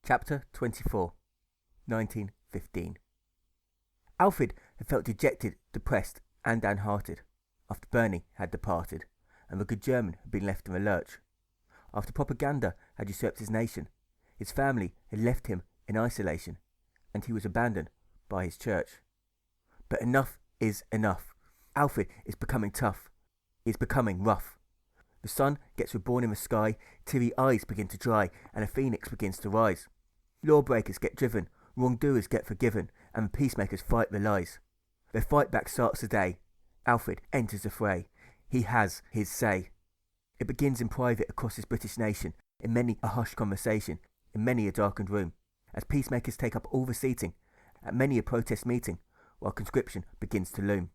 Chapter 24, 1915. Alfred had felt dejected, depressed, and downhearted after Bernie had departed, and the good German had been left in the lurch. After propaganda had usurped his nation, his family had left him in isolation, and he was abandoned by his church. But enough is enough. Alfred is becoming tough. He is becoming rough. The sun gets reborn in the sky, teary eyes begin to dry, and a phoenix begins to rise. Lawbreakers get driven, wrongdoers get forgiven, and the peacemakers fight the lies. Their fight back starts today. Alfred enters the fray. He has his say. It begins in private across his British nation, in many a hushed conversation, in many a darkened room, as peacemakers take up all the seating, at many a protest meeting, while conscription begins to loom.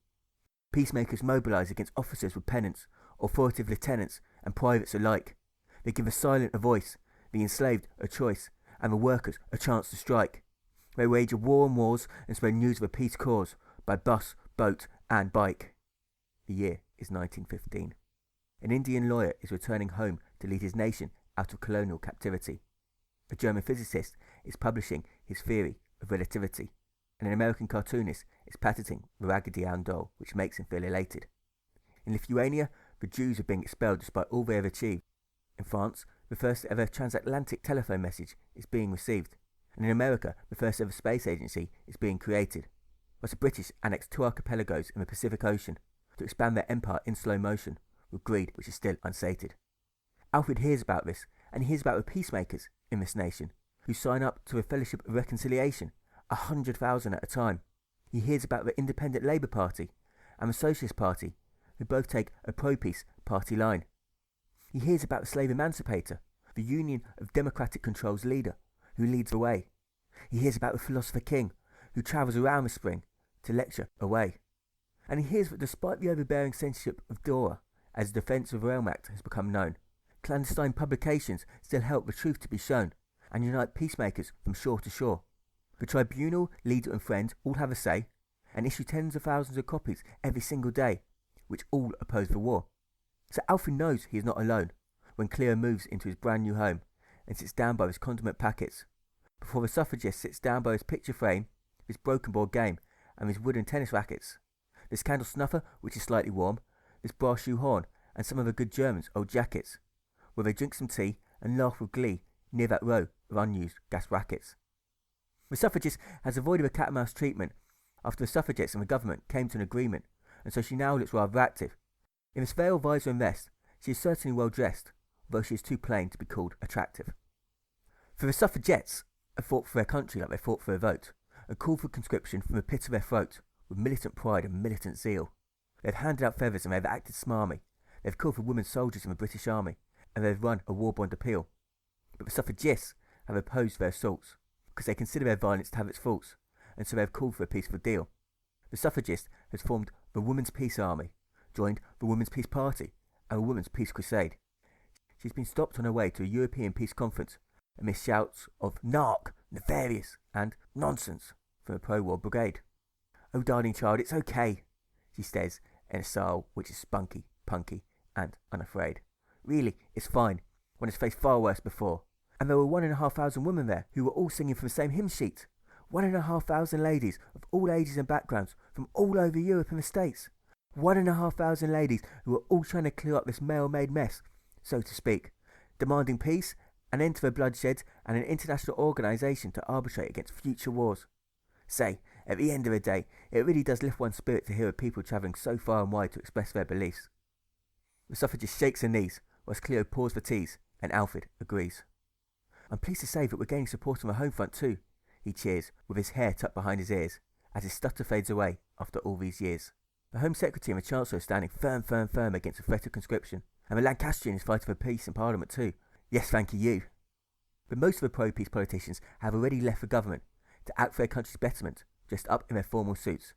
Peacemakers mobilise against officers with pennants, authoritative lieutenants and privates alike. They give the silent a voice, the enslaved a choice, and the workers a chance to strike. They wage a war on wars and spread news of a peace cause by bus, boat and bike. The year is 1915. An Indian lawyer is returning home to lead his nation out of colonial captivity. A German physicist is publishing his theory of relativity, and an American cartoonist is patenting the Raggedy Ann doll, which makes him feel elated. In Lithuania, the Jews are being expelled despite all they have achieved. In France, the first ever transatlantic telephone message is being received, and in America, the first ever space agency is being created, whilst the British annex 2 archipelagos in the Pacific Ocean to expand their empire in slow motion, with greed which is still unsated. Alfred hears about this, and he hears about the peacemakers in this nation, who sign up to the Fellowship of Reconciliation, 100,000 at a time. He hears about the Independent Labour Party and the Socialist Party, who both take a pro-peace party line. He hears about the slave emancipator, the Union of Democratic Control's leader, who leads the way. He hears about the philosopher king, who travels around the spring to lecture away. And he hears that despite the overbearing censorship of Dora, as the Defence of the Realm Act has become known, clandestine publications still help the truth to be shown, and unite peacemakers from shore to shore. The tribunal, leader and friend all have a say, and issue tens of thousands of copies every single day, which all oppose the war. So Alfred knows he is not alone when Cleo moves into his brand new home and sits down by his condiment packets, before the suffragist sits down by his picture frame, his broken board game, and his wooden tennis rackets, this candle snuffer which is slightly warm, this brass shoe horn, and some of the good Germans' old jackets, where they drink some tea and laugh with glee near that row of unused gas brackets. The suffragist has avoided the cat and mouse treatment after the suffragettes and the government came to an agreement, and so she now looks rather active. In this veil, visor and vest, she is certainly well dressed, although she is too plain to be called attractive. For the suffragettes have fought for their country like they fought for their vote, and called for conscription from the pit of their throat with militant pride and militant zeal. They have handed out feathers and they have acted smarmy. They have called for women soldiers in the British Army, and they have run a war bond appeal. But the suffragists have opposed their assaults, because they consider their violence to have its faults, and so they have called for a peaceful deal. The suffragist has formed the Women's Peace Army, joined the Women's Peace Party, and the Women's Peace Crusade. She's been stopped on her way to a European peace conference amidst shouts of "Narc," "Nefarious," and "Nonsense" from the pro-war brigade. "Oh, darling child, it's okay," she says in a style which is spunky, punky, and unafraid. "Really, it's fine. One has faced far worse before. And there were 1,500 women there who were all singing from the same hymn sheet. 1,500 ladies of all ages and backgrounds from all over Europe and the States. 1,500 ladies who were all trying to clear up this male-made mess, so to speak, demanding peace, an end to the bloodshed, and an international organisation to arbitrate against future wars. Say, at the end of the day, it really does lift one's spirit to hear of people travelling so far and wide to express their beliefs." The suffragist shakes her knees, whilst Cleo pours for teas, and Alfred agrees. "I'm pleased to say that we're gaining support on the home front too," he cheers, with his hair tucked behind his ears, as his stutter fades away after all these years. The Home Secretary and the Chancellor are standing firm against the threat of conscription, and the Lancastrian is fighting for peace in Parliament too. Yes, thank you. But most of the pro-peace politicians have already left the government to act for their country's betterment, dressed up in their formal suits.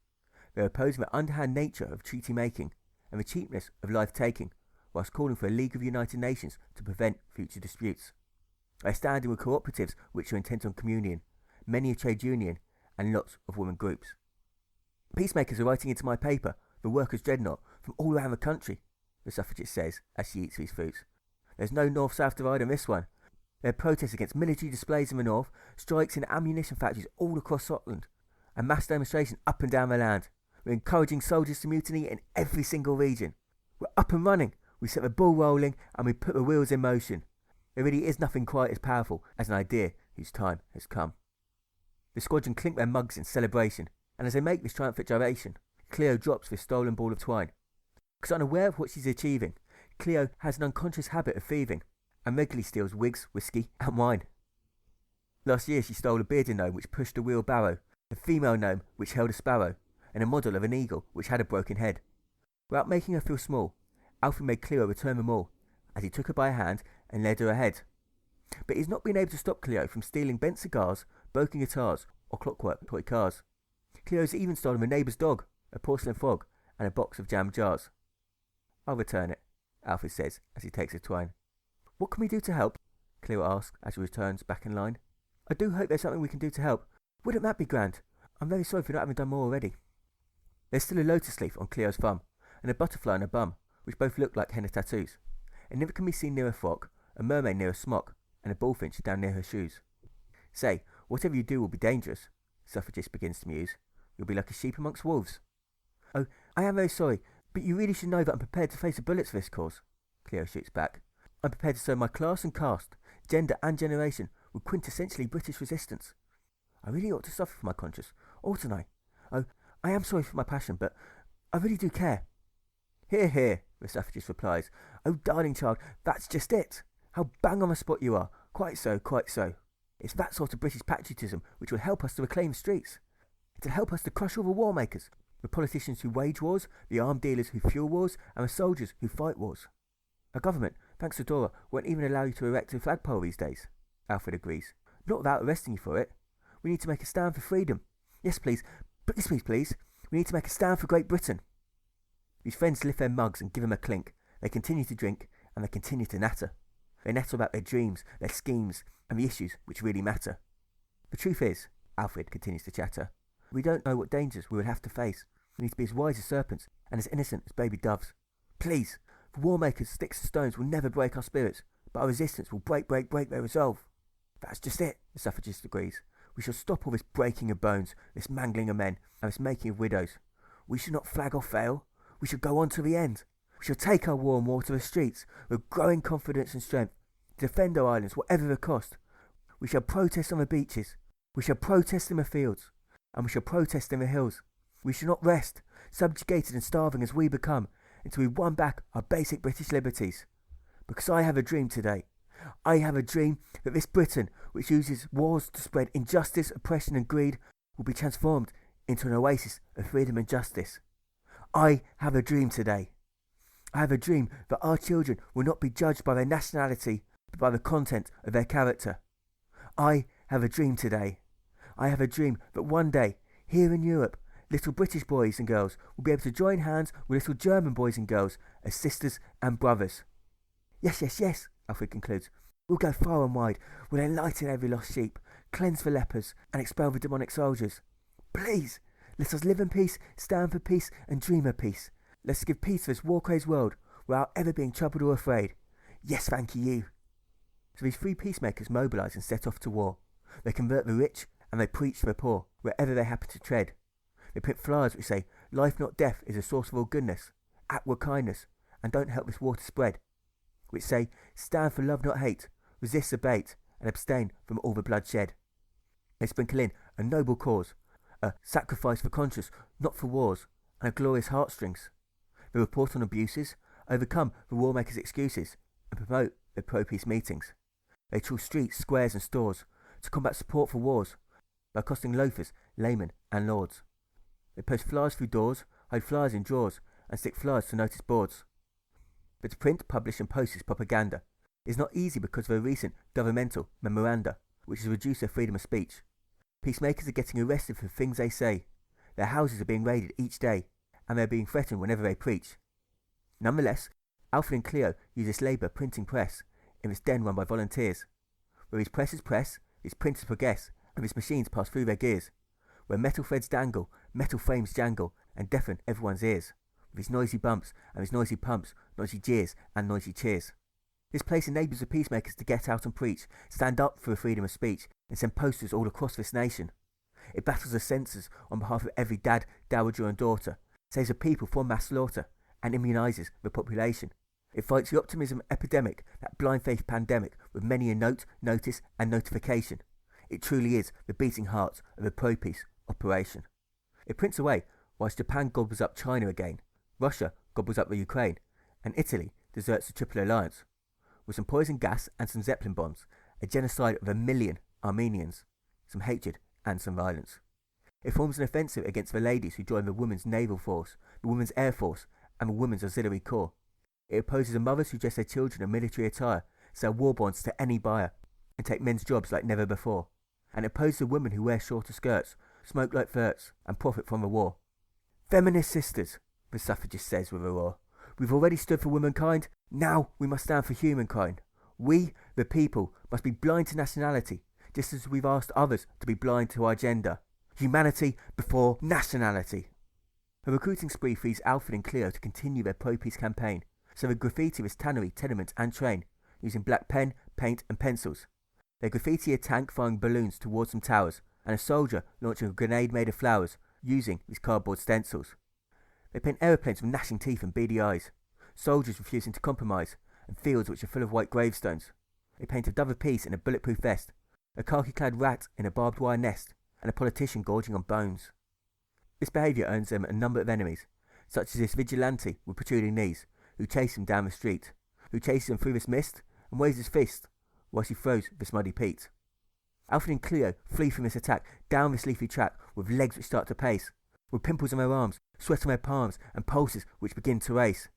They're opposing the underhand nature of treaty-making and the cheapness of life-taking, whilst calling for a League of United Nations to prevent future disputes. They're standing with cooperatives which are intent on communion, many a trade union, and lots of women groups. "Peacemakers are writing into my paper, the Workers' Dreadnought, from all around the country," the suffragist says as she eats these fruits. "There's no north-south divide on this one. There are protests against military displays in the north, strikes in ammunition factories all across Scotland, and mass demonstrations up and down the land. We're encouraging soldiers to mutiny in every single region. We're up and running. We set the ball rolling and we put the wheels in motion. There really is nothing quite as powerful as an idea whose time has come. The squadron clink their mugs in celebration, and as they make this triumphant gyration, Cleo drops this stolen ball of twine. Because unaware of what she's achieving, Cleo has an unconscious habit of thieving, and regularly steals wigs, whiskey, and wine. Last year she stole a bearded gnome which pushed a wheelbarrow, a female gnome which held a sparrow, and a model of an eagle which had a broken head. Without making her feel small, Alfred made Cleo return them all, as he took her by a hand and led her ahead. But he's not been able to stop Cleo from stealing bent cigars, broken guitars, or clockwork toy cars. Cleo's even stolen a neighbour's dog, a porcelain frog, and a box of jam jars. I'll return it, Alfred says as he takes her twine. What can we do to help? Cleo asks as she returns back in line. I do hope there's something we can do to help. Wouldn't that be grand? I'm very sorry for not having done more already. There's still a lotus leaf on Cleo's thumb, and a butterfly on her bum, which both look like henna tattoos. A nymph can be seen near her frock, a mermaid near her smock, and a bullfinch down near her shoes. Say, whatever you do will be dangerous, Suffragist begins to muse. You'll be like a sheep amongst wolves. Oh, I am very sorry, but you really should know that I'm prepared to face the bullets for this cause, Cleo shoots back. I'm prepared to serve my class and caste, gender and generation with quintessentially British resistance. I really ought to suffer for my conscience, oughtn't I? Oh, I am sorry for my passion, but I really do care. Hear, hear, the suffragist replies. Oh, darling child, that's just it. How bang on the spot you are. Quite so, quite so. It's that sort of British patriotism which will help us to reclaim streets. It'll help us to crush all the war makers, the politicians who wage wars, the armed dealers who fuel wars, and the soldiers who fight wars. Our government, thanks to Dora, won't even allow you to erect a flagpole these days, Alfred agrees. Not without arresting you for it. We need to make a stand for freedom. Yes, please. Please, please, please. We need to make a stand for Great Britain. His friends lift their mugs and give him a clink. They continue to drink, and they continue to natter. They natter about their dreams, their schemes, and the issues which really matter. The truth is, Alfred continues to chatter, we don't know what dangers we will have to face. We need to be as wise as serpents, and as innocent as baby doves. Please, the war makers' sticks and stones will never break our spirits, but our resistance will break their resolve. That's just it, the suffragist agrees. We shall stop all this breaking of bones, this mangling of men, and this making of widows. We shall not flag or fail. We shall go on to the end. We shall take our war and war to the streets with growing confidence and strength to defend our islands, whatever the cost. We shall protest on the beaches. We shall protest in the fields. And we shall protest in the hills. We shall not rest, subjugated and starving as we become, until we won back our basic British liberties. Because I have a dream today. I have a dream that this Britain, which uses wars to spread injustice, oppression and greed, will be transformed into an oasis of freedom and justice. I have a dream today. I have a dream that our children will not be judged by their nationality, but by the content of their character. I have a dream today. I have a dream that one day, here in Europe, little British boys and girls will be able to join hands with little German boys and girls as sisters and brothers. Yes, yes, yes, Alfred concludes. We'll go far and wide. We'll enlighten every lost sheep, cleanse the lepers, and expel the demonic soldiers. Please, let us live in peace, stand for peace, and dream of peace. Let's give peace to this war-crazed world without ever being troubled or afraid. Yes, thank you. So these three peacemakers mobilise and set off to war. They convert the rich and they preach to the poor wherever they happen to tread. They print flyers which say, life not death is a source of all goodness, act with kindness, and don't help this war to spread. Which say, stand for love not hate, resist the bait, and abstain from all the bloodshed. They sprinkle in a noble cause, a sacrifice for conscience, not for wars, and a glorious heartstrings. They report on abuses, overcome the war makers' excuses, and promote their pro-peace meetings. They trawl streets, squares and stores to combat support for wars by accosting loafers, laymen and lords. They post flyers through doors, hide flyers in drawers, and stick flyers to notice boards. But to print, publish and post this propaganda is not easy because of a recent governmental memoranda which has reduced their freedom of speech. Peacemakers are getting arrested for things they say. Their houses are being raided each day, and they are being threatened whenever they preach. Nonetheless, Alfred and Cleo use this Labour printing press in this den run by volunteers, where these presses press, these printers progress, and these machines pass through their gears, where metal threads dangle, metal frames jangle, and deafen everyone's ears, with these noisy bumps and these noisy pumps, noisy jeers and noisy cheers. This place enables the peacemakers to get out and preach, stand up for the freedom of speech, and send posters all across this nation. It battles the censors on behalf of every dad, dowager and daughter, saves the people from mass slaughter, and immunises the population. It fights the optimism epidemic, that blind faith pandemic, with many a note, notice and notification. It truly is the beating heart of the pro-peace operation. It prints away whilst Japan gobbles up China again, Russia gobbles up the Ukraine, and Italy deserts the Triple Alliance. With some poison gas and some Zeppelin bombs, a genocide of 1 million Armenians, some hatred and some violence. It forms an offensive against the ladies who join the Women's Naval Force, the Women's Air Force and the Women's Auxiliary Corps. It opposes the mothers who dress their children in military attire, sell war bonds to any buyer, and take men's jobs like never before. And it opposes the women who wear shorter skirts, smoke like flirts, and profit from the war. Feminist sisters, the suffragist says with a roar, we've already stood for womankind, now we must stand for humankind. We, the people, must be blind to nationality, just as we've asked others to be blind to our gender. Humanity before nationality. A recruiting spree frees Alfred and Cleo to continue their pro-peace campaign, so they graffiti this tannery, tenement and train, using black pen, paint and pencils. They graffiti a tank firing balloons towards some towers, and a soldier launching a grenade made of flowers, using these cardboard stencils. They paint aeroplanes with gnashing teeth and beady eyes, soldiers refusing to compromise, and fields which are full of white gravestones. They paint a dove of peace in a bulletproof vest, a khaki-clad rat in a barbed wire nest, and a politician gorging on bones. This behaviour earns them a number of enemies, such as this vigilante with protruding knees, who chases him down the street, who chases him through this mist, and waves his fist, whilst he throws this muddy peat. Alfred and Cleo flee from this attack down this leafy track with legs which start to pace, with pimples on their arms, sweat on their palms, and pulses which begin to race.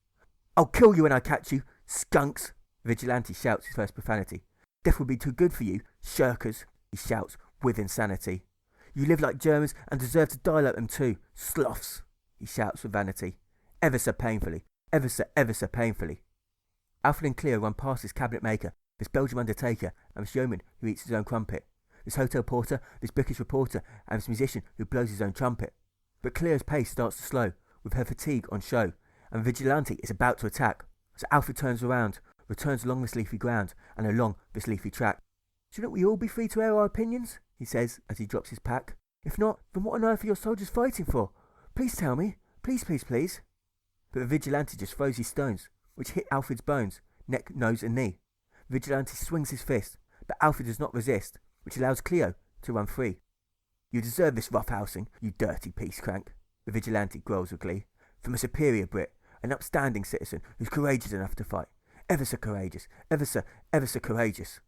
I'll kill you when I catch you, skunks! The vigilante shouts his first profanity. Death would be too good for you, shirkers, he shouts with insanity. You live like Germans and deserve to die like them too, sloths, he shouts with vanity, ever so painfully, ever so painfully. Alfred and Cleo run past this cabinet maker, this Belgian undertaker, and this yeoman who eats his own crumpet, this hotel porter, this bookish reporter, and this musician who blows his own trumpet. But Cleo's pace starts to slow, with her fatigue on show, and the vigilante is about to attack. So Alfred turns around, returns along this leafy ground, and along this leafy track. Shouldn't we all be free to air our opinions? He says as he drops his pack. If not, then what on earth are your soldiers fighting for? Please tell me. Please, please, please. But the vigilante just throws his stones, which hit Alfred's bones, neck, nose and knee. The vigilante swings his fist, but Alfred does not resist, which allows Cleo to run free. You deserve this roughhousing, you dirty peace crank, the vigilante growls with glee. From a superior Brit, an upstanding citizen who's courageous enough to fight. Ever so courageous, ever so courageous.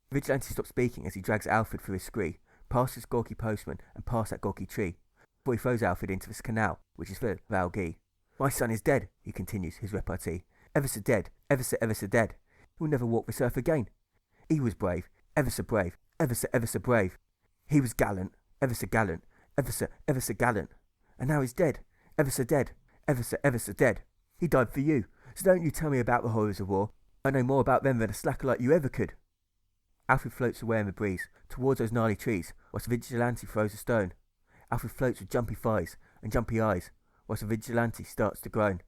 The vigilante stops speaking as he drags Alfred through his scree, past his gawky postman and past that gawky tree, before he throws Alfred into this canal, which is full of algae. My son is dead, he continues his repartee. Ever so dead, ever so dead. He will never walk this earth again. He was brave, ever so brave, ever so brave. He was gallant, ever so gallant, ever so gallant. And now he's dead, ever so dead, ever so dead. He died for you, so don't you tell me about the horrors of war. I know more about them than a slacker like you ever could. Alfred floats away in the breeze, towards those gnarly trees, whilst the vigilante throws a stone. Alfred floats with jumpy thighs and jumpy eyes, whilst the vigilante starts to groan.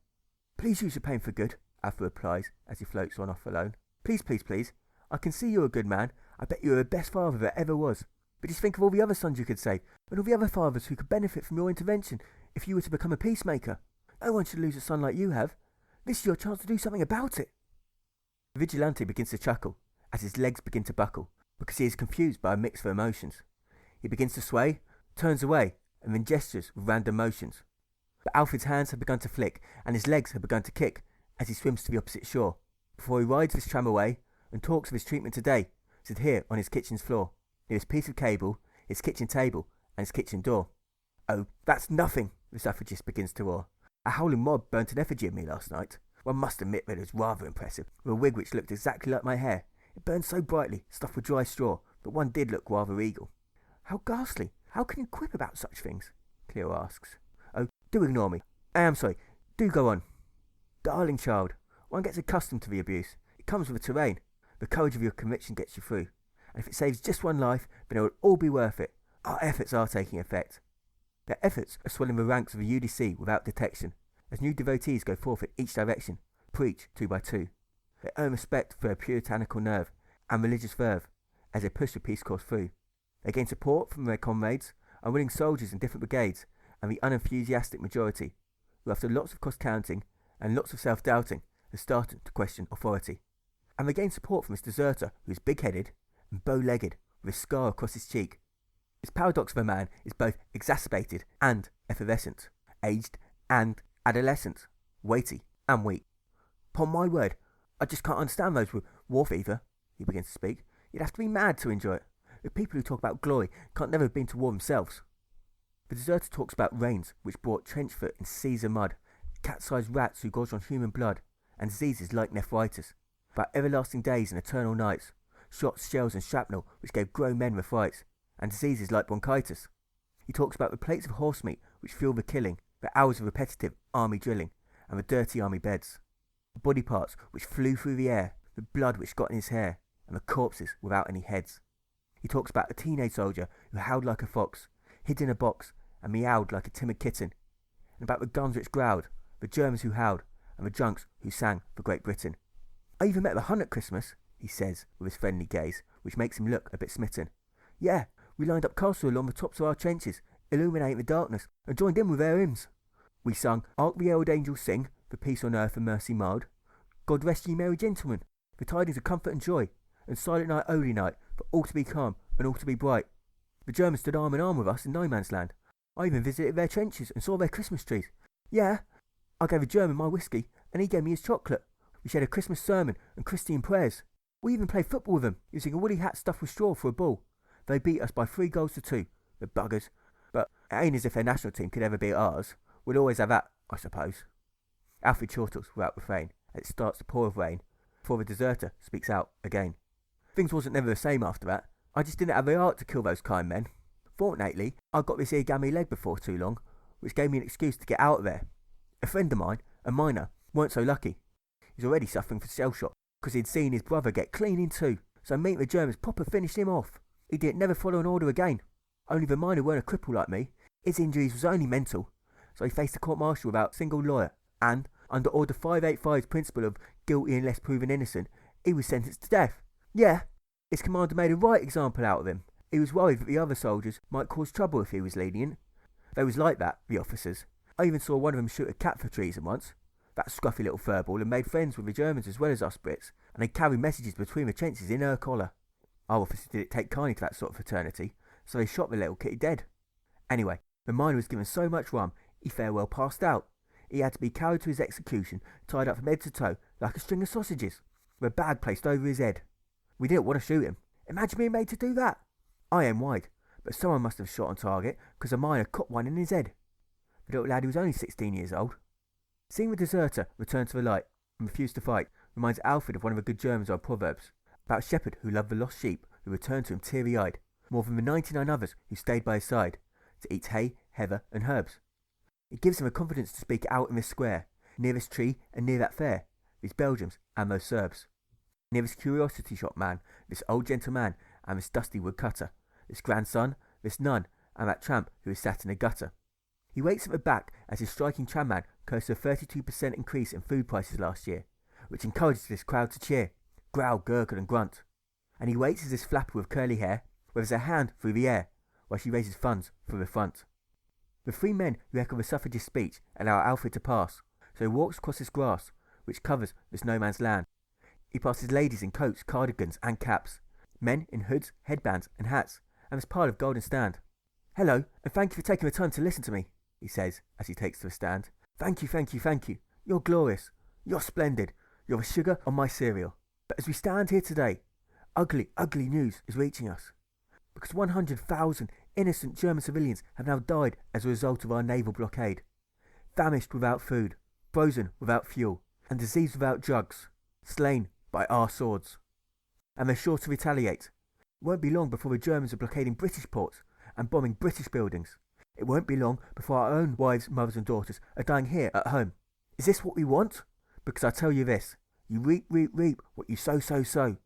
Please use your pain for good, Alfred replies as he floats on off alone. Please, please, please. I can see you're a good man. I bet you're the best father there ever was. But just think of all the other sons you could save, and all the other fathers who could benefit from your intervention if you were to become a peacemaker. No one should lose a son like you have. This is your chance to do something about it. The vigilante begins to chuckle as his legs begin to buckle, because he is confused by a mix of emotions. He begins to sway, turns away, and then gestures with random motions. But Alfred's hands have begun to flick, and his legs have begun to kick as he swims to the opposite shore, before he rides this tram away and talks of his treatment today, sit here on his kitchen's floor, near his piece of cable, his kitchen table, and his kitchen door. Oh, that's nothing, the suffragist begins to roar. A howling mob burnt an effigy of me last night. One must admit that it was rather impressive, with a wig which looked exactly like my hair. It burned so brightly, stuffed with dry straw, but one did look rather regal. How ghastly! How can you quip about such things? Cleo asks. Oh, do ignore me. I am sorry. Do go on. Darling child, one gets accustomed to the abuse. It comes with the terrain. The courage of your conviction gets you through. And if it saves just one life, then it will all be worth it. Our efforts are taking effect. Their efforts are swelling the ranks of the UDC without detection, as new devotees go forth in each direction, preach 2 by 2. their own respect for their puritanical nerve and religious verve as they pushed the peace cause through. They gained support from their comrades, unwilling soldiers in different brigades, and the unenthusiastic majority, who after lots of cross-counting and lots of self-doubting, had started to question authority. And they gained support from his deserter, who is big-headed and bow-legged, with a scar across his cheek. This paradox of a man is both exacerbated and effervescent, aged and adolescent, weighty and weak. "'Pon my word, I just can't understand those with war fever," he begins to speak. "You'd have to be mad to enjoy it. The people who talk about glory can't never have been to war themselves." The deserter talks about rains which brought trench foot in seas of mud, cat-sized rats who gorged on human blood, and diseases like nephritis, about everlasting days and eternal nights, shots, shells and shrapnel which gave grown men the frights, and diseases like bronchitis. He talks about the plates of horse meat which fuel the killing, the hours of repetitive army drilling, and the dirty army beds, the body parts which flew through the air, the blood which got in his hair, and the corpses without any heads. He talks about a teenage soldier who howled like a fox, hid in a box, and meowed like a timid kitten, and about the guns which growled, the Germans who howled, and the drunks who sang for Great Britain. "I even met the Hun at Christmas," he says with his friendly gaze, which makes him look a bit smitten. "Yeah, we lined up castle along the tops of our trenches, illuminating the darkness, and joined in with their hymns. We sung 'Hark the Old Angels Sing, for peace on earth and mercy mild, God rest ye merry gentlemen, for tidings of comfort and joy, and silent night, holy night, for all to be calm and all to be bright.' The Germans stood arm in arm with us in no man's land. I even visited their trenches and saw their Christmas trees. Yeah, I gave a German my whiskey, and he gave me his chocolate. We shared a Christmas sermon and Christian prayers. We even played football with them, using a woolly hat stuffed with straw for a ball. They beat us by 3-2, the buggers. But it ain't as if their national team could ever beat ours. We'll always have that, I suppose." Alfred chortles without refrain as it starts to pour with rain, before the deserter speaks out again. "Things wasn't never the same after that. I just didn't have the heart to kill those kind men. Fortunately, I got this here gammy leg before too long, which gave me an excuse to get out of there. A friend of mine, a miner, weren't so lucky. He's already suffering from shell shock, because he'd seen his brother get clean in two, so meeting the Germans proper finished him off. He didn't never follow an order again. Only the miner weren't a cripple like me. His injuries was only mental, so he faced a court-martial without a single lawyer, and, under Order 585's principle of guilty unless proven innocent, he was sentenced to death. Yeah, his commander made a right example out of him. He was worried that the other soldiers might cause trouble if he was lenient. They was like that, the officers. I even saw one of them shoot a cat for treason once. That scruffy little furball had made friends with the Germans as well as us Brits, and they carried messages between the trenches in her collar. Our officers didn't take kindly to that sort of fraternity, so they shot the little kitty dead. Anyway, the miner was given so much rum, he fair well passed out. He had to be carried to his execution, tied up from head to toe, like a string of sausages, with a bag placed over his head. We didn't want to shoot him. Imagine being made to do that. I am wide, but someone must have shot on target, because the miner caught one in his head. The little lad, who was only 16 years old. Seeing the deserter return to the light and refuse to fight reminds Alfred of one of the good German's old proverbs, about a shepherd who loved the lost sheep who returned to him teary-eyed, more than the 99 others who stayed by his side, to eat hay, heather and herbs. It gives him a confidence to speak out in this square, near this tree and near that fair, these Belgians and those Serbs, near this curiosity shop man, this old gentleman and this dusty woodcutter, this grandson, this nun and that tramp who is sat in a gutter. He waits at the back as his striking tramman curses a 32% increase in food prices last year, which encourages this crowd to cheer, growl, gurgle and grunt. And he waits as this flapper with curly hair waves her hand through the air while she raises funds for the front. The three men who echo the suffragist speech allow Alfred to pass, so he walks across this grass, which covers this no man's land. He passes ladies in coats, cardigans and caps, men in hoods, headbands and hats, and this pile of golden stand. "Hello, and thank you for taking the time to listen to me," he says as he takes to the stand. "Thank you, thank you, thank you. You're glorious. You're splendid. You're the sugar on my cereal. But as we stand here today, ugly, ugly news is reaching us. Because 100,000 innocent German civilians have now died as a result of our naval blockade. Famished without food, frozen without fuel, and diseased without drugs. Slain by our swords. And they're sure to retaliate. It won't be long before the Germans are blockading British ports and bombing British buildings. It won't be long before our own wives, mothers and daughters are dying here at home. Is this what we want? Because I tell you this, you reap, reap, reap what you sow, sow, sow.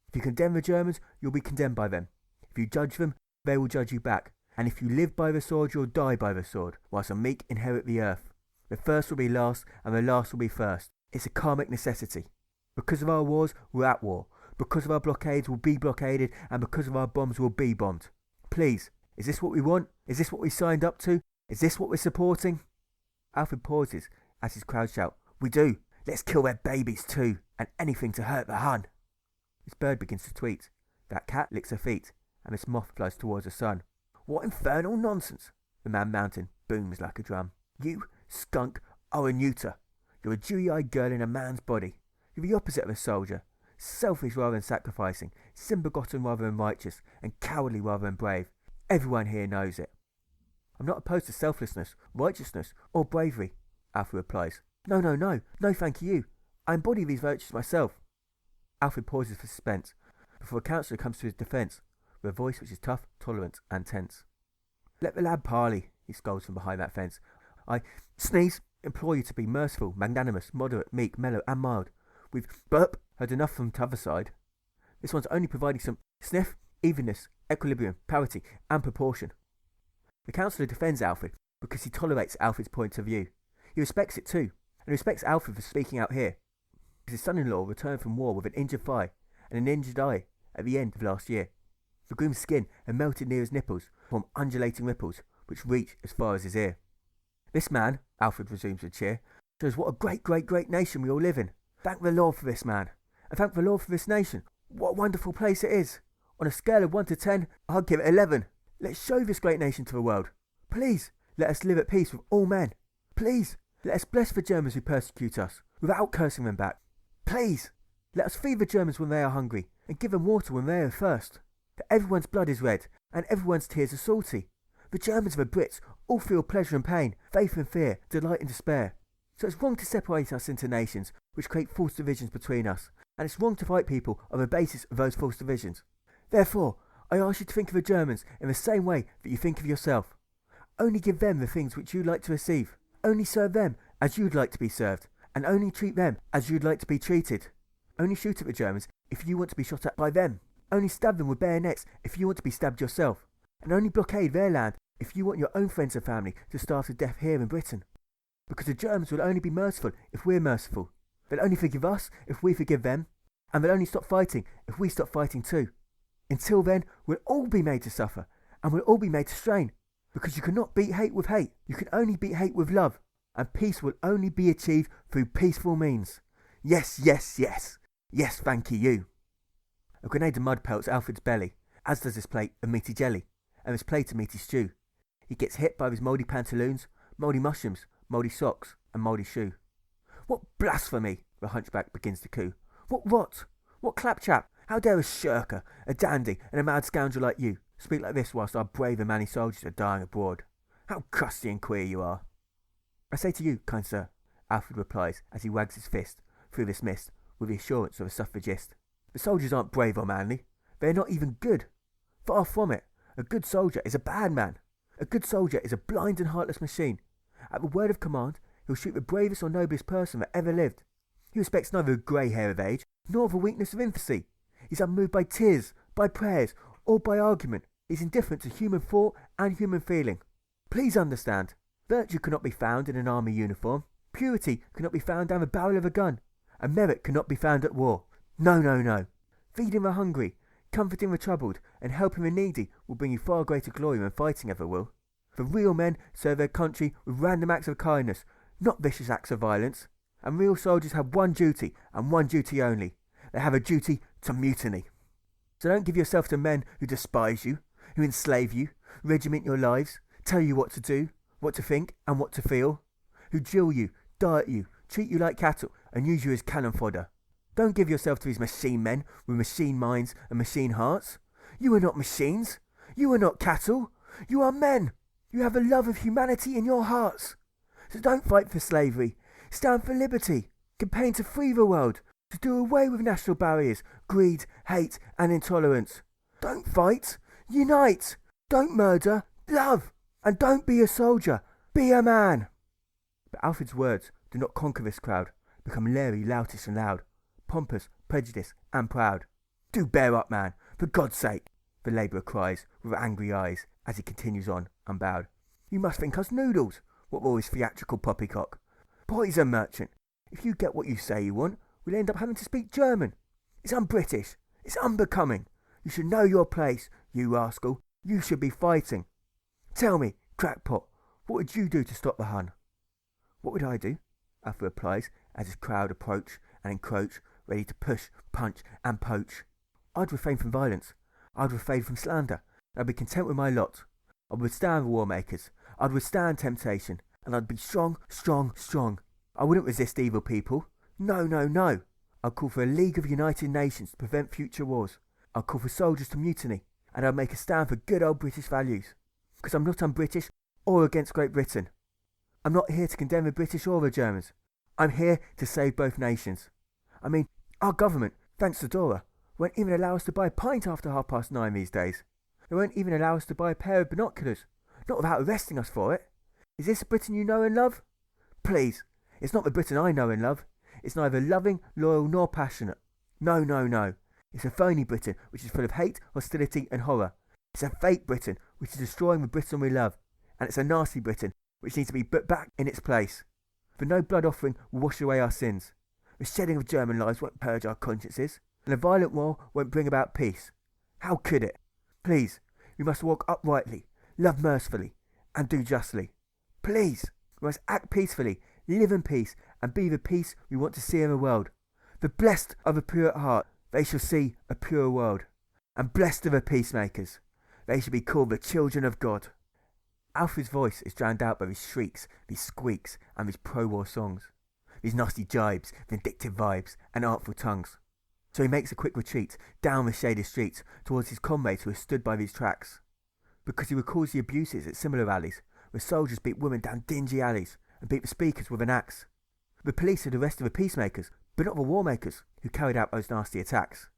If you condemn the Germans, you'll be condemned by them. If you judge them, they will judge you back. And if you live by the sword, you'll die by the sword, whilst the meek inherit the earth. The first will be last, and the last will be first. It's a karmic necessity. Because of our wars, we're at war. Because of our blockades, we'll be blockaded, and because of our bombs, we'll be bombed. Please, is this what we want? Is this what we signed up to? Is this what we're supporting? Alfred pauses as his crowd shout, "We do! Let's kill their babies too, and anything to hurt the Hun!" This bird begins to tweet. That cat licks her feet, and this moth flies towards the sun. "What infernal nonsense!" The man mountain booms like a drum. "You, skunk, are a neuter. You're a dewy-eyed girl in a man's body. You're the opposite of a soldier. Selfish rather than sacrificing, sin-begotten rather than righteous, and cowardly rather than brave. Everyone here knows it." "I'm not opposed to selflessness, righteousness, or bravery," Alfred replies. No, thank you. I embody these virtues myself." Alfred pauses for suspense, before a counsellor comes to his defence, with a voice which is tough, tolerant, and tense. "Let the lad parley," he scolds from behind that fence. "I implore you to be merciful, magnanimous, moderate, meek, mellow, and mild. We've heard enough from t'other side. This one's only providing some evenness, equilibrium, parity, and proportion." The counsellor defends Alfred because he tolerates Alfred's point of view. He respects it too, and respects Alfred for speaking out here. His son-in-law returned from war with an injured thigh and an injured eye at the end of last year. The groom's skin had melted near his nipples, form undulating ripples which reach as far as his ear. "This man," Alfred resumes with cheer, "shows what a great nation we all live in. Thank the Lord for this man, and thank the Lord for this nation. What a wonderful place it is. On a scale of 1 to 10, I'll give it 11. Let's show this great nation to the world. Please, let us live at peace with all men. Please, let us bless the Germans who persecute us, without cursing them back. Please, let us feed the Germans when they are hungry, and give them water when they are thirst. For everyone's blood is red, and everyone's tears are salty. The Germans and the Brits all feel pleasure and pain, faith and fear, delight and despair. So it's wrong to separate us into nations, which create false divisions between us, and it's wrong to fight people on the basis of those false divisions. Therefore, I ask you to think of the Germans in the same way that you think of yourself. Only give them the things which you'd like to receive. Only serve them as you'd like to be served, and only treat them as you'd like to be treated. Only shoot at the Germans if you want to be shot at by them. Only stab them with bayonets if you want to be stabbed yourself. And only blockade their land if you want your own friends and family to starve to death here in Britain. Because the Germans will only be merciful if we're merciful. They'll only forgive us if we forgive them. And they'll only stop fighting if we stop fighting too. Until then, we'll all be made to suffer, and we'll all be made to strain. Because you cannot beat hate with hate. You can only beat hate with love. And peace will only be achieved through peaceful means. Yes, thank you. A grenade of mud pelts Alfred's belly, as does his plate of meaty jelly, and his plate of meaty stew. He gets hit by his mouldy pantaloons, mouldy mushrooms, mouldy socks, and mouldy shoe. "What blasphemy!" the hunchback begins to coo. What rot! What claptrap! How dare a shirker, a dandy, and a mad scoundrel like you speak like this whilst our brave and manly soldiers are dying abroad? How crusty and queer you are!" "I say to you, kind sir," Alfred replies as he wags his fist through this mist with the assurance of a suffragist, "the soldiers aren't brave or manly. They are not even good. Far from it. A good soldier is a bad man. A good soldier is a blind and heartless machine. At the word of command, he'll shoot the bravest or noblest person that ever lived. He respects neither the grey hair of age, nor the weakness of infancy. He's unmoved by tears, by prayers, or by argument. He's indifferent to human thought and human feeling. Please understand. Virtue cannot be found in an army uniform. Purity cannot be found down the barrel of a gun. And merit cannot be found at war. No. Feeding the hungry, comforting the troubled, and helping the needy will bring you far greater glory than fighting ever will. For real men serve their country with random acts of kindness, not vicious acts of violence. And real soldiers have one duty, and one duty only. They have a duty to mutiny. So don't give yourself to men who despise you, who enslave you, regiment your lives, tell you what to do, what to think, and what to feel, who drill you, diet you, treat you like cattle, and use you as cannon fodder. Don't give yourself to these machine men with machine minds and machine hearts. You are not machines. You are not cattle. You are men. You have a love of humanity in your hearts. So don't fight for slavery. Stand for liberty. Campaign to free the world, to do away with national barriers, greed, hate, and intolerance. Don't fight. Unite. Don't murder. Love. And don't be a soldier. Be a man. But Alfred's words do not conquer this crowd, become leery, loutish, and loud, pompous, prejudiced, and proud. "Do bear up, man, for God's sake," the labourer cries with angry eyes as he continues on, unbowed. "You must think us noodles. What all this theatrical poppycock? Boy's a merchant. If you get what you say you want, we'll end up having to speak German. It's un-British. It's unbecoming. You should know your place, you rascal. You should be fighting. Tell me, crackpot, what would you do to stop the Hun? What would I do? Alfred replies as his crowd approach and encroach, ready to push, punch and poach. I'd refrain from violence. I'd refrain from slander. I'd be content with my lot. I'd withstand the war makers. I'd withstand temptation. And I'd be strong, strong, strong. I wouldn't resist evil people. No, no, no. I'd call for a League of United Nations to prevent future wars. I'd call for soldiers to mutiny. And I'd make a stand for good old British values. Because I'm not un-British or against Great Britain. I'm not here to condemn the British or the Germans. I'm here to save both nations. I mean, our government, thanks to Dora, won't even allow us to buy a pint after 9:30 these days. They won't even allow us to buy a pair of binoculars, not without arresting us for it. Is this the Britain you know and love? Please, it's not the Britain I know and love. It's neither loving, loyal, nor passionate. No, no, no. It's a phony Britain which is full of hate, hostility and horror. It's a fake Britain which is destroying the Britain we love. And it's a nasty Britain which needs to be put back in its place. For no blood offering will wash away our sins. The shedding of German lives won't purge our consciences. And a violent war won't bring about peace. How could it? Please, we must walk uprightly, love mercifully, and do justly. Please, we must act peacefully, live in peace, and be the peace we want to see in the world. The blessed are the pure at heart, they shall see a pure world. And blessed are the peacemakers, they shall be called the children of God. Alfred's voice is drowned out by these shrieks, these squeaks, and these pro-war songs. These nasty jibes, vindictive vibes, and artful tongues. So he makes a quick retreat down the shady streets towards his comrades who have stood by these tracks. Because he recalls the abuses at similar rallies, where soldiers beat women down dingy alleys and beat the speakers with an axe. The police had arrested the peacemakers, but not the war makers who carried out those nasty attacks.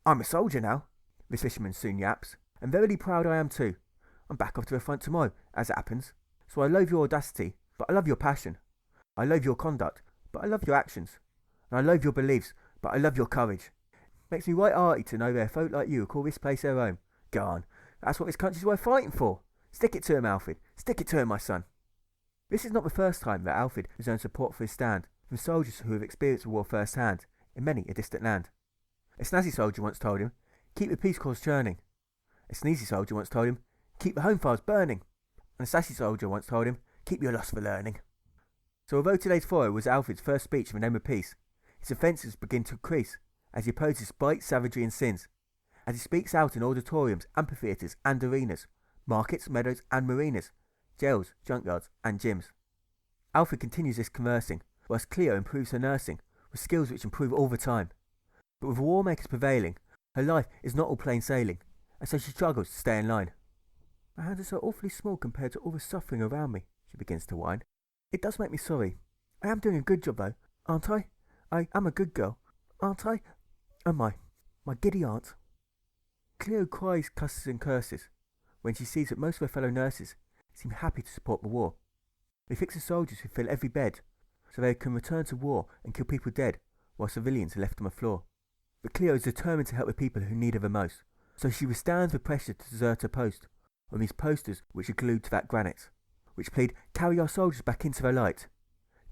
I'm a soldier now, this fisherman soon yaps, and verily proud I am too. I'm back off to the front tomorrow, as it happens. So I loathe your audacity, but I love your passion. I loathe your conduct, but I love your actions. And I loathe your beliefs, but I love your courage. Makes me right hearty to know there are folk like you who call this place their home. Go on, that's what this country's worth fighting for. Stick it to him, Alfred. Stick it to him, my son. This is not the first time that Alfred has earned support for his stand from soldiers who have experienced the war firsthand in many a distant land. A snazzy soldier once told him, keep the peace cause churning. A sneezy soldier once told him, keep the home fires burning. And a sassy soldier once told him, keep your lust for learning. So although today's foray was Alfred's first speech in the name of peace, his offences begin to increase as he opposes spite, savagery and sins, as he speaks out in auditoriums, amphitheatres and arenas, markets, meadows and marinas, jails, junkyards and gyms. Alfred continues this conversing, whilst Cleo improves her nursing, with skills which improve all the time. But with war makers prevailing, her life is not all plain sailing, and so she struggles to stay in line. My hands are so awfully small compared to all the suffering around me, she begins to whine. It does make me sorry. I am doing a good job though, aren't I? I am a good girl, aren't I? Am I? My giddy aunt. Cleo cries, cusses and curses when she sees that most of her fellow nurses seem happy to support the war. They fix the soldiers who fill every bed so they can return to war and kill people dead while civilians are left on the floor. But Cleo is determined to help the people who need her the most, so she withstands the pressure to desert her post on these posters which are glued to that granite, which plead, carry our soldiers back into the light,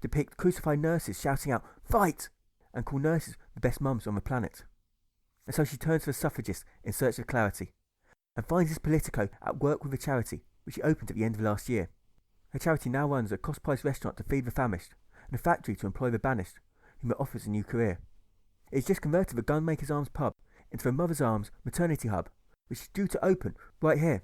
depict crucified nurses shouting out, fight, and call nurses the best mums on the planet. And so she turns to the suffragists in search of clarity, and finds this Politico at work with a charity which she opened at the end of last year. Her charity now runs a cost-price restaurant to feed the famished, and a factory to employ the banished, whom it offers a new career. It has just converted the Gunmaker's Arms pub into a Mother's Arms maternity hub, which is due to open right here.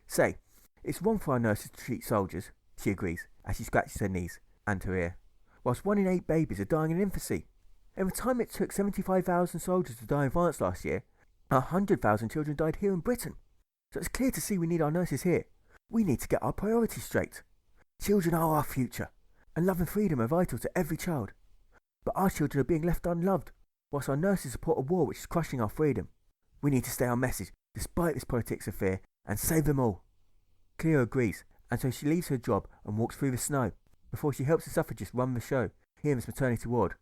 Say, it's wrong for our nurses to treat soldiers, she agrees, as she scratches her knees and her ear, whilst 1 in 8 babies are dying in infancy. In the time it took 75,000 soldiers to die in France last year, 100,000 children died here in Britain. So it's clear to see we need our nurses here. We need to get our priorities straight. Children are our future, and love and freedom are vital to every child. But our children are being left unloved, whilst our nurses support a war which is crushing our freedom. We need to stay our message, despite this politics of fear, and save them all. Cleo agrees, and so she leaves her job and walks through the snow, before she helps the suffragists run the show here in this maternity ward,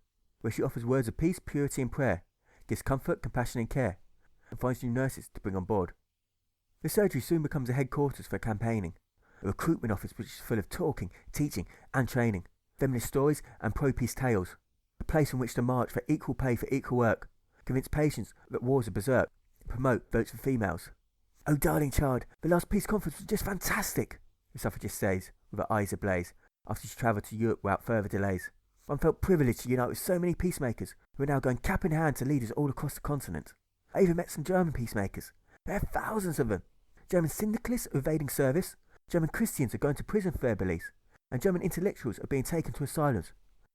where she offers words of peace, purity and prayer, gives comfort, compassion and care, and finds new nurses to bring on board. The surgery soon becomes a headquarters for campaigning, a recruitment office which is full of talking, teaching and training, feminist stories and pro-peace tales. a place from which to march for equal pay for equal work, convince patients that wars are berserk, promote votes for females. Oh, darling child, the last peace conference was just fantastic, the suffragist says, with her eyes ablaze, after she travelled to Europe without further delays. One felt privileged to unite with so many peacemakers who are now going cap in hand to leaders all across the continent. I even met some German peacemakers. There are thousands of them. German syndicalists are evading service, German Christians are going to prison for their beliefs, and German intellectuals are being taken to asylums.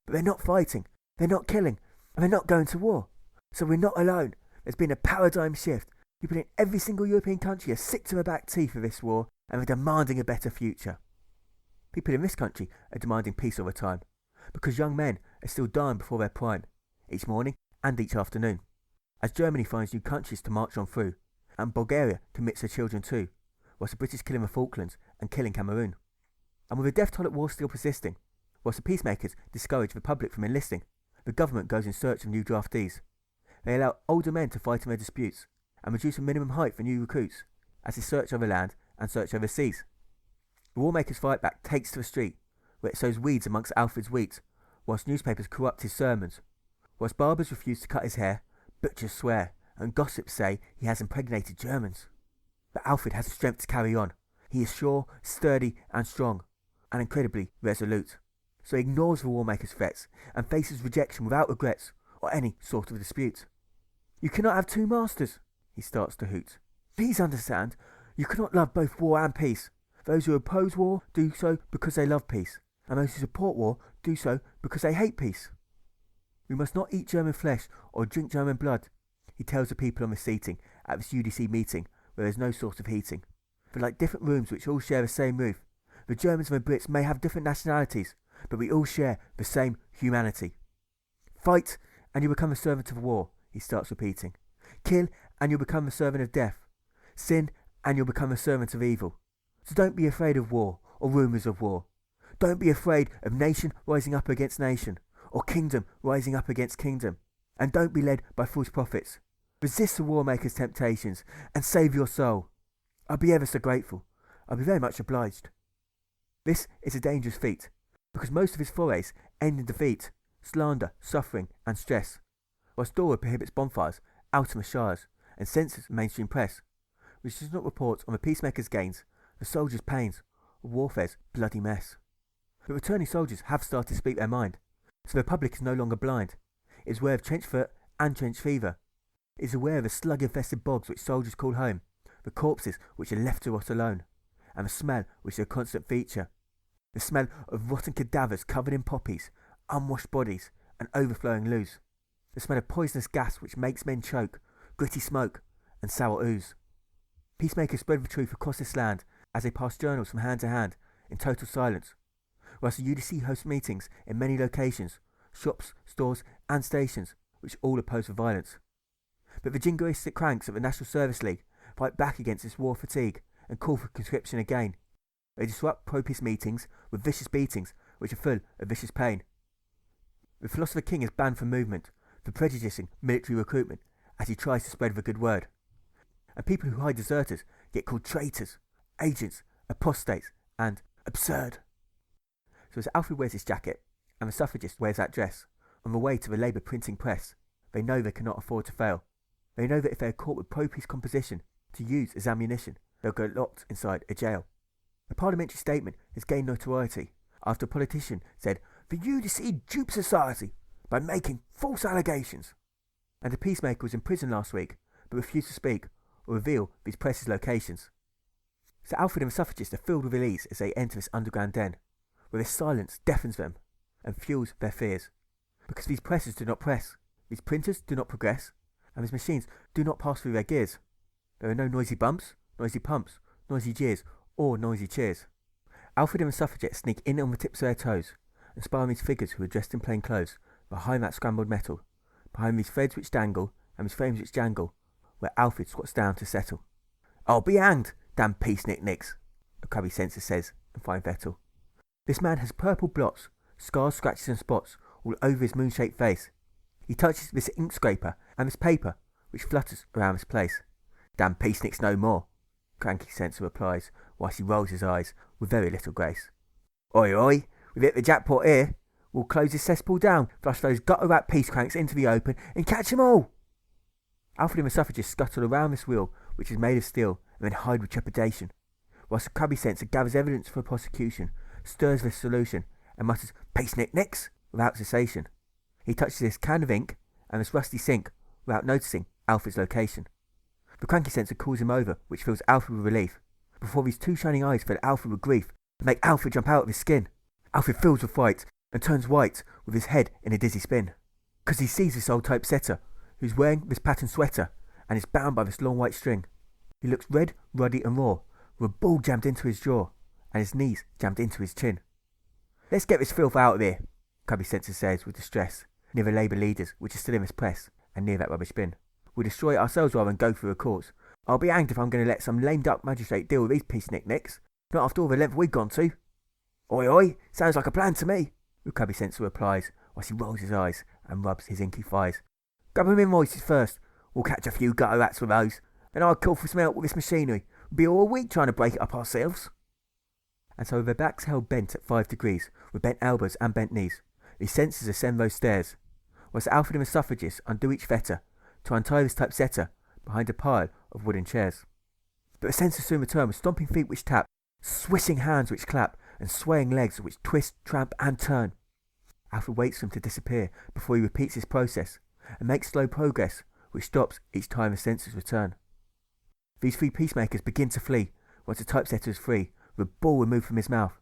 But they're not fighting, they're not killing, and they're not going to war. So we're not alone. There's been a paradigm shift. People in every single European country are sick to their back teeth of this war, and they're demanding a better future. People in this country are demanding peace all the time, because young men are still dying before their prime, each morning and each afternoon, as Germany finds new countries to march on through, and Bulgaria commits her children too, whilst the British killing the Falklands and killing Cameroon. And with the death toll at war still persisting, whilst the peacemakers discourage the public from enlisting, the government goes in search of new draftees. They allow older men to fight in their disputes, and reduce the minimum height for new recruits, as they search over land and search overseas. The Warmakers Fight Back takes to the street, where it sows weeds amongst Alfred's wheat, whilst newspapers corrupt his sermons, whilst barbers refuse to cut his hair, butchers swear, and gossips say he has impregnated Germans. But Alfred has the strength to carry on. He is sure, sturdy, and strong, and incredibly resolute. So he ignores the Warmakers' threats, and faces rejection without regrets, or any sort of dispute. You cannot have two masters, he starts to hoot. Please understand, you cannot love both war and peace. Those who oppose war do so because they love peace, and those who support war do so because they hate peace. We must not eat German flesh or drink German blood, he tells the people on the seating at this UDC meeting where there is no sort of heating. For like different rooms which all share the same roof, the Germans and the Brits may have different nationalities, but we all share the same humanity. Fight, and you become a servant of war, he starts repeating. Kill, and you'll become a servant of death. Sin, and you'll become a servant of evil. So don't be afraid of war, or rumours of war. Don't be afraid of nation rising up against nation, or kingdom rising up against kingdom. And don't be led by false prophets. Resist the war makers' temptations, and save your soul. I'll be ever so grateful. I'll be very much obliged. This is a dangerous feat, because most of his forays end in defeat, slander, suffering, and stress, whilst Dora prohibits bonfires out in the shires, and censors the mainstream press, which does not report on the peacemakers' gains, the soldiers' pains, or warfare's bloody mess. The returning soldiers have started to speak their mind, so the public is no longer blind. It is aware of trench foot and trench fever. It is aware of the slug-infested bogs which soldiers call home, the corpses which are left to rot alone, and the smell which is a constant feature. The smell of rotten cadavers covered in poppies, unwashed bodies, and overflowing loos. The smell of poisonous gas which makes men choke, gritty smoke, and sour ooze. Peacemakers spread the truth across this land as they pass journals from hand to hand in total silence, whilst the UDC hosts meetings in many locations, shops, stores, and stations, which all oppose the violence. But the jingoistic cranks of the National Service League fight back against this war fatigue and call for conscription again. They disrupt pro-peace meetings with vicious beatings which are full of vicious pain. The philosopher King is banned from movement for prejudicing military recruitment as he tries to spread the good word. And people who hide deserters get called traitors, agents, apostates, and absurd. So as Alfred wears his jacket and the suffragist wears that dress, on the way to the Labour printing press, they know they cannot afford to fail. They know that if they are caught with pro-peace composition to use as ammunition, they'll go locked inside a jail. The parliamentary statement has gained notoriety after a politician said, "The UDC duped society by making false allegations." And a peacemaker was in prison last week, but refused to speak or reveal these presses' locations. So Alfred and the suffragists are filled with unease as they enter this underground den, where this silence deafens them and fuels their fears. Because these presses do not press, these printers do not progress, and these machines do not pass through their gears. There are no noisy bumps, noisy pumps, noisy jeers, or noisy cheers. Alfred and the suffragettes sneak in on the tips of their toes and spy on these figures who are dressed in plain clothes behind that scrambled metal, behind these threads which dangle and these frames which jangle, where Alfred squats down to settle. "I'll be hanged, damn peace nick-nicks," a crabby censor says in fine Vettel. This man has purple blots, scars, scratches and spots all over his moon-shaped face. He touches this ink scraper and this paper which flutters around this place. "Damn peacenicks no more," cranky censor replies, whilst he rolls his eyes with very little grace. "Oi, oi, we've hit the jackpot here. We'll close this cesspool down, flush those gutter-rat peace cranks into the open, and catch 'em all! Alfred and the suffragists scuttle around this wheel, which is made of steel, and then hide with trepidation, whilst the crabby censor gathers evidence for prosecution, stirs this solution, and mutters, "Peace nick-nicks," without cessation. He touches this can of ink and this rusty sink without noticing Alfred's location. The cranky censor calls him over, which fills Alfred with relief, before these two shining eyes fill Alfred with grief and make Alfred jump out of his skin. Alfred fills with fright and turns white with his head in a dizzy spin, because he sees this old typesetter, who's wearing this patterned sweater and is bound by this long white string. He looks red, ruddy and raw, with a ball jammed into his jaw and his knees jammed into his chin. "Let's get this filth out of here," Crabby Censor says with distress, near the Labour leaders, which are still in this press, and near that rubbish bin. "We'll destroy it ourselves rather than go through a course. I'll be hanged if I'm going to let some lame duck magistrate deal with these peace nick-nicks, not after all the length we've gone to." "Oi, oi, sounds like a plan to me," the Crabby Censor replies, whilst he rolls his eyes and rubs his inky thighs. "Grab 'em in voices first. We'll catch a few gutter rats with those, and I'll call for some help with this machinery. We'll be all a week trying to break it up ourselves." And so with their backs held bent at 5 degrees, with bent elbows and bent knees, these censors ascend those stairs, whilst Alfred and the suffragists undo each fetter to untie this typesetter behind a pile of wooden chairs. But the censors soon return with stomping feet which tap, swishing hands which clap, and swaying legs which twist, tramp, and turn. Alfred waits for him to disappear before he repeats his process, and makes slow progress, which stops each time the censors return. These three peacemakers begin to flee, once the typesetter is free, with a ball removed from his mouth.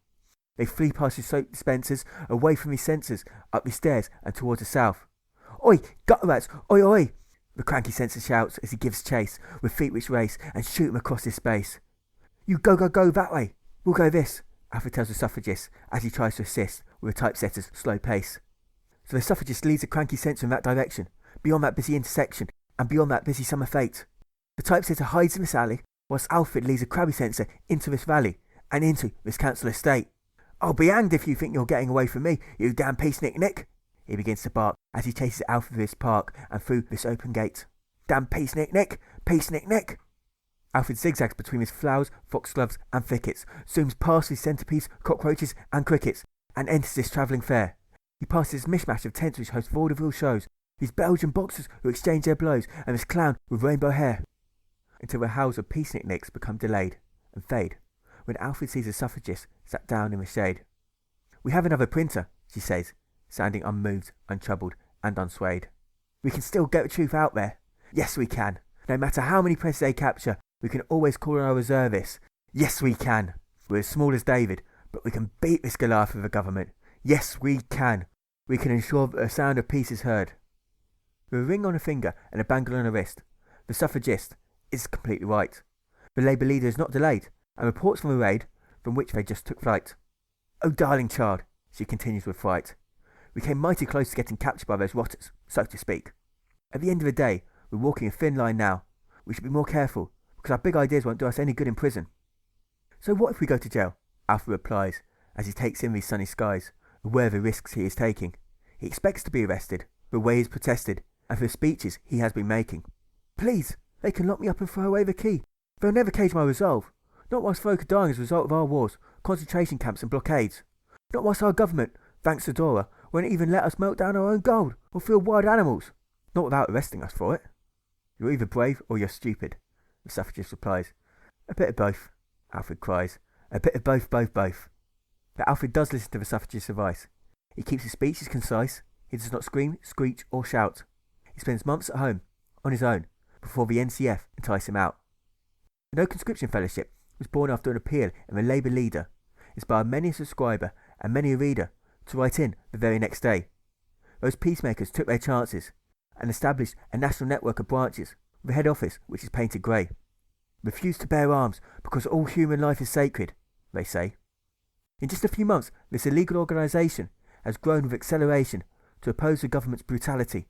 They flee past his soap dispensers, away from his censors, up the stairs, and towards the south. "Oi, gutter rats! Oi, oi!" the cranky censor shouts as he gives chase, with feet which race, and shoot him across this space. "You go, go, go that way! We'll go this," Alfred tells the suffragists, as he tries to assist with the typesetter's slow pace. So the suffragist leads the cranky censor in that direction, beyond that busy intersection, and beyond that busy summer fete. The typesetter hides in this alley, whilst Alfred leads the crabby censor into this valley, and into this council estate. "I'll be hanged if you think you're getting away from me, you damn peace nick-nick," he begins to bark as he chases Alfred through this park and through this open gate. "Damn peace nick-nick, peace nick-nick." Alfred zigzags between his flowers, foxgloves and thickets, zooms past his centipedes, cockroaches and crickets, and enters this travelling fair. He passes this mishmash of tents which host vaudeville shows, these Belgian boxers who exchange their blows, and this clown with rainbow hair, until the howls of peace nick-nicks become delayed and fade, when Alfred sees the suffragist sat down in the shade. "We have another printer," she says, sounding unmoved, untroubled, and unswayed. "We can still get the truth out there. Yes, we can. No matter how many presses they capture, we can always call on our reservists. Yes, we can. We're as small as David, but we can beat this Goliath of a government. Yes, we can. We can ensure that the sound of peace is heard." With a ring on a finger and a bangle on a wrist, the suffragist is completely right. The Labour leader is not delayed, and reports from a raid from which they just took flight. "Oh, darling child," she continues with fright, "we came mighty close to getting captured by those rotters, so to speak. At the end of the day, we're walking a thin line now. We should be more careful, because our big ideas won't do us any good in prison." "So what if we go to jail?" Alfred replies, as he takes in these sunny skies, aware of the risks he is taking. He expects to be arrested, for the way he has protested, and for the speeches he has been making. "Please, they can lock me up and throw away the key. They'll never cage my resolve. Not whilst folk are dying as a result of our wars, concentration camps and blockades. Not whilst our government, thanks to Dora, won't even let us melt down our own gold, or fill wild animals. Not without arresting us for it." "You're either brave or you're stupid," the suffragist replies. "A bit of both," Alfred cries. "A bit of both. But Alfred does listen to the suffragist's advice. He keeps his speeches concise. He does not scream, screech, or shout. He spends months at home, on his own, before the NCF entice him out. The No Conscription Fellowship was born after an appeal in the Labour leader, inspired many a subscriber and many a reader to write in the very next day. Those peacemakers took their chances and established a national network of branches, with a head office which is painted grey. "Refused to bear arms because all human life is sacred," they say. In just a few months, this illegal organisation has grown with acceleration to oppose the government's brutality,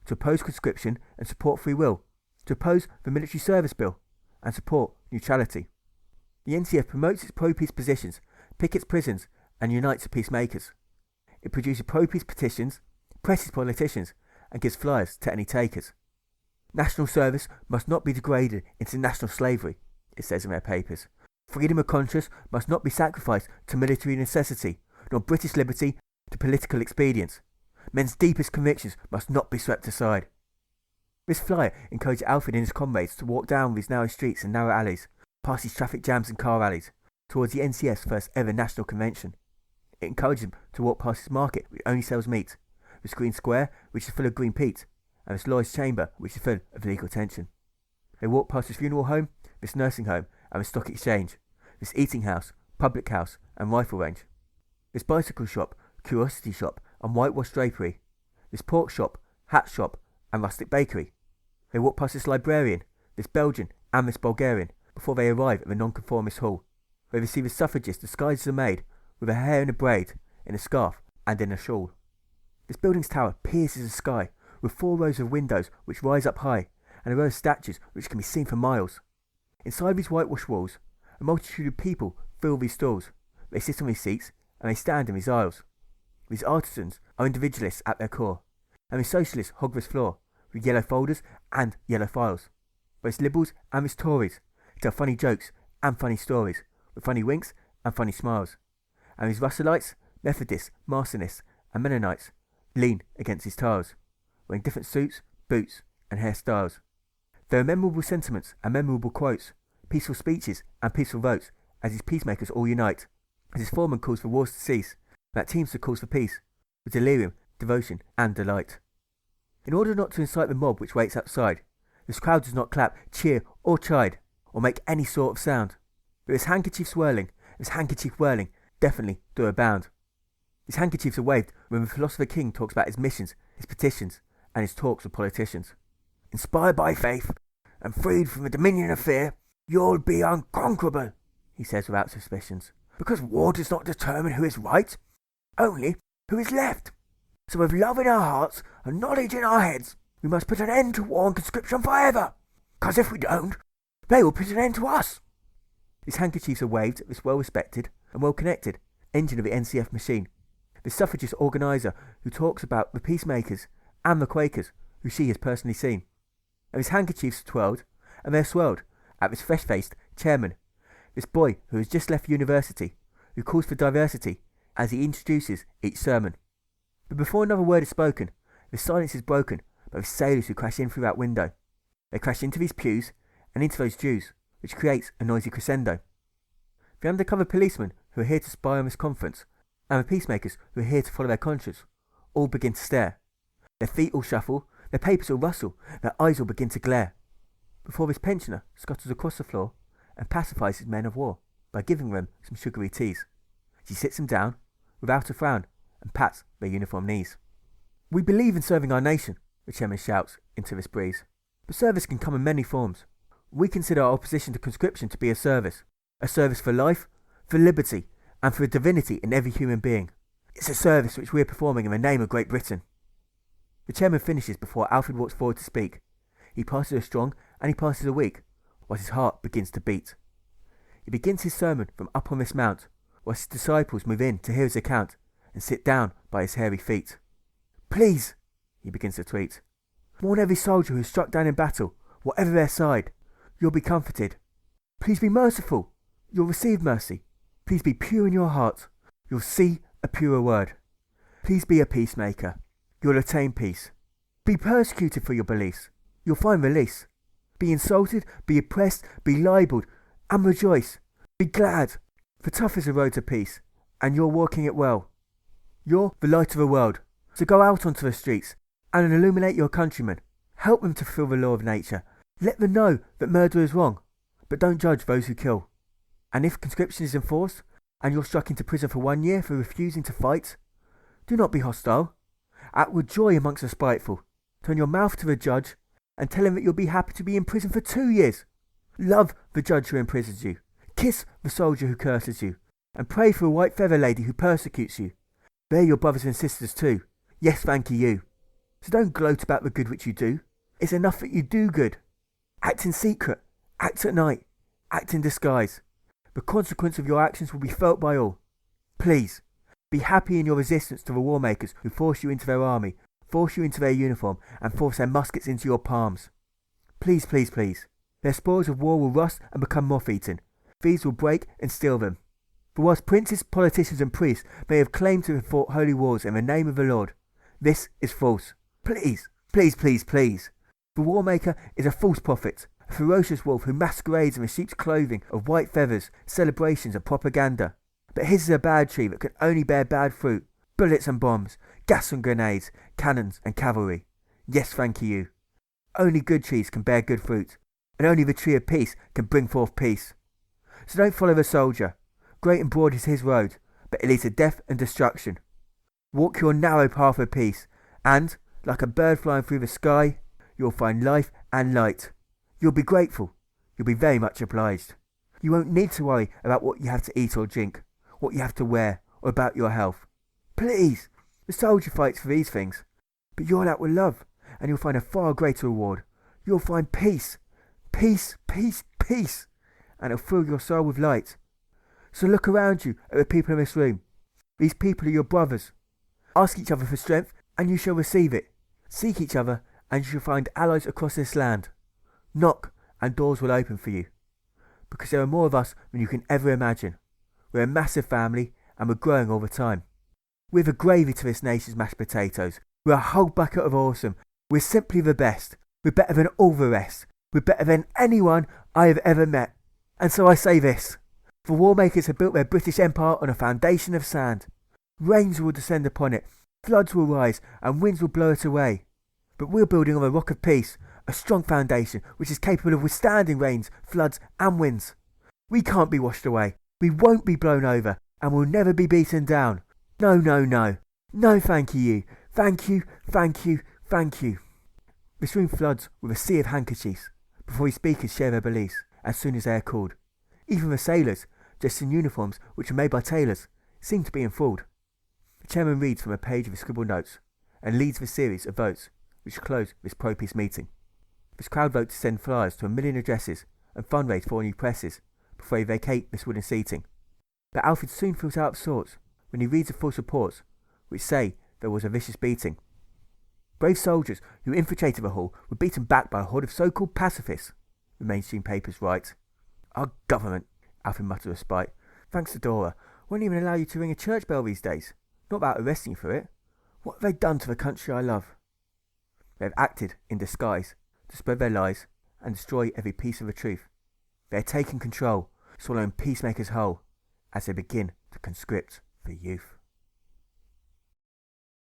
to oppose conscription and support free will, to oppose the military service bill and support neutrality. The NCF promotes its pro-peace positions, pickets prisons and unites the peacemakers. It produces pro-peace petitions, presses politicians and gives flyers to any takers. "National service must not be degraded into national slavery," it says in their papers. "Freedom of conscience must not be sacrificed to military necessity, nor British liberty to political expedience. Men's deepest convictions must not be swept aside. This flyer encouraged Alfred and his comrades to walk down these narrow streets and narrow alleys, past these traffic jams and car rallies, towards the NCF's first ever national convention. It encouraged them to walk past his market, which only sells meat, this green square, which is full of green peat, and this lawyer's chamber, which is full of legal tension. They walked past this funeral home, this nursing home, and this stock exchange, this eating house, public house, and rifle range, this bicycle shop, curiosity shop, and whitewashed drapery, this pork shop, hat shop, and rustic bakery. They walk past this librarian, this Belgian, and this Bulgarian, before they arrive at the nonconformist hall, where they see the suffragist disguised as a maid, with her hair in a braid, in a scarf, and in a shawl. This building's tower pierces the sky, with 4 rows of windows which rise up high, and a row of statues which can be seen for miles. Inside these whitewashed walls, a multitude of people fill these stalls. They sit on these seats, and they stand in these aisles. These artisans are individualists at their core, and these socialists hog this floor, with yellow folders and yellow files. Both liberals and these Tories tell funny jokes and funny stories, with funny winks and funny smiles. And these Russellites, Methodists, Marcionists, and Mennonites lean against his tiles, wearing different suits, boots, and hairstyles. There are memorable sentiments and memorable quotes, peaceful speeches and peaceful votes, as his peacemakers all unite, as his foreman calls for wars to cease, and that Teamster calls for peace, with delirium, devotion, and delight. In order not to incite the mob which waits outside, this crowd does not clap, cheer, or chide, or make any sort of sound. But his handkerchief swirling, his handkerchief whirling, definitely do abound. His handkerchiefs are waved when the philosopher king talks about his missions, his petitions, and his talks with politicians. Inspired by faith, and freed from the dominion of fear, you'll be unconquerable, he says without suspicions, because war does not determine who is right, only who is left. So with love in our hearts and knowledge in our heads, we must put an end to war and conscription forever, because if we don't, they will put an end to us. His handkerchiefs are waved at this well-respected and well-connected engine of the NCF machine, the suffragist organiser who talks about the peacemakers and the Quakers who she has personally seen. And his handkerchiefs are twirled, and they're swirled at this fresh-faced chairman, this boy who has just left university, who calls for diversity as he introduces each sermon. But before another word is spoken, the silence is broken by the sailors who crash in through that window. They crash into these pews and into those Jews, which creates a noisy crescendo. The undercover policemen who are here to spy on this conference, and the peacemakers who are here to follow their conscience, all begin to stare. Their feet all shuffle, their papers all rustle, their eyes all begin to glare, before this pensioner scuttles across the floor and pacifies his men of war by giving them some sugary teas. She sits them down, without a frown, and pats their uniform knees. We believe in serving our nation, the chairman shouts into this breeze. But service can come in many forms. We consider our opposition to conscription to be a service for life, for liberty, and for the divinity in every human being. It's a service which we are performing in the name of Great Britain. The chairman finishes before Alfred walks forward to speak. He passes a strong and he passes a weak, whilst his heart begins to beat. He begins his sermon from up on this mount, whilst his disciples move in to hear his account and sit down by his hairy feet. Please, he begins to tweet, mourn every soldier who is struck down in battle, whatever their side. You'll be comforted. Please be merciful. You'll receive mercy. Please be pure in your heart. You'll see a purer word. Please be a peacemaker. You'll attain peace. Be persecuted for your beliefs. You'll find release. Be insulted, be oppressed, be libelled, and rejoice. Be glad, for tough is the road to peace, and you're walking it well. You're the light of the world, so go out onto the streets and illuminate your countrymen. Help them to fulfill the law of nature. Let them know that murder is wrong, but don't judge those who kill. And if conscription is enforced, and you're struck into prison for 1 year for refusing to fight, do not be hostile. Act with joy amongst the spiteful. Turn your mouth to the judge, and tell him that you'll be happy to be in prison for 2 years. Love the judge who imprisons you. Kiss the soldier who curses you. And pray for a white feather lady who persecutes you. They're your brothers and sisters too. Yes, thank you. So don't gloat about the good which you do. It's enough that you do good. Act in secret. Act at night. Act in disguise. The consequence of your actions will be felt by all. Please, be happy in your resistance to the war makers who force you into their army, force you into their uniform, and force their muskets into your palms. Please, please, please. Their spoils of war will rust and become moth-eaten. Thieves will break and steal them. For whilst princes, politicians and priests may have claimed to have fought holy wars in the name of the Lord, this is false. Please, please, please, please. The warmaker is a false prophet, a ferocious wolf who masquerades in the sheep's clothing of white feathers, celebrations and propaganda. But his is a bad tree that can only bear bad fruit, bullets and bombs, gas and grenades, cannons and cavalry. Yes, thank you. Only good trees can bear good fruit, and only the tree of peace can bring forth peace. So don't follow the soldier. Great and broad is his road, but it leads to death and destruction. Walk your narrow path of peace, and, like a bird flying through the sky, you'll find life and light. You'll be grateful. You'll be very much obliged. You won't need to worry about what you have to eat or drink, what you have to wear, or about your health. Please, the soldier fights for these things, but you're out with love, and you'll find a far greater reward. You'll find peace. Peace, peace, peace, and it'll fill your soul with light. So look around you at the people in this room. These people are your brothers. Ask each other for strength, and you shall receive it. Seek each other, and you shall find allies across this land. Knock, and doors will open for you. Because there are more of us than you can ever imagine. We're a massive family, and we're growing all the time. We're the gravy to this nation's mashed potatoes. We're a whole bucket of awesome. We're simply the best. We're better than all the rest. We're better than anyone I have ever met. And so I say this. The warmakers have built their British Empire on a foundation of sand. Rains will descend upon it, floods will rise, and winds will blow it away. But we're building on a rock of peace, a strong foundation which is capable of withstanding rains, floods, and winds. We can't be washed away. We won't be blown over, and we'll never be beaten down. No, no, no. No, thank you. Thank you, thank you, thank you. This room floods with a sea of handkerchiefs before these speakers share their beliefs as soon as they are called. Even the sailors, dressed in uniforms which are made by tailors, seem to be enthralled. The chairman reads from a page of his scribbled notes and leads the series of votes which close this pro-peace meeting. This crowd vote to send flyers to 1 million addresses and fundraise 4 new presses before they vacate this wooden seating. But Alfred soon feels out of sorts when he reads the false reports which say there was a vicious beating. Brave soldiers who infiltrated the hall were beaten back by a horde of so-called pacifists, the mainstream papers write. Our government, Alfred muttered with spite, thanks to Dora, won't even allow you to ring a church bell these days, not without arresting you for it. What have they done to the country I love? They have acted in disguise to spread their lies and destroy every piece of the truth. They are taking control, swallowing peacemakers whole, as they begin to conscript the youth.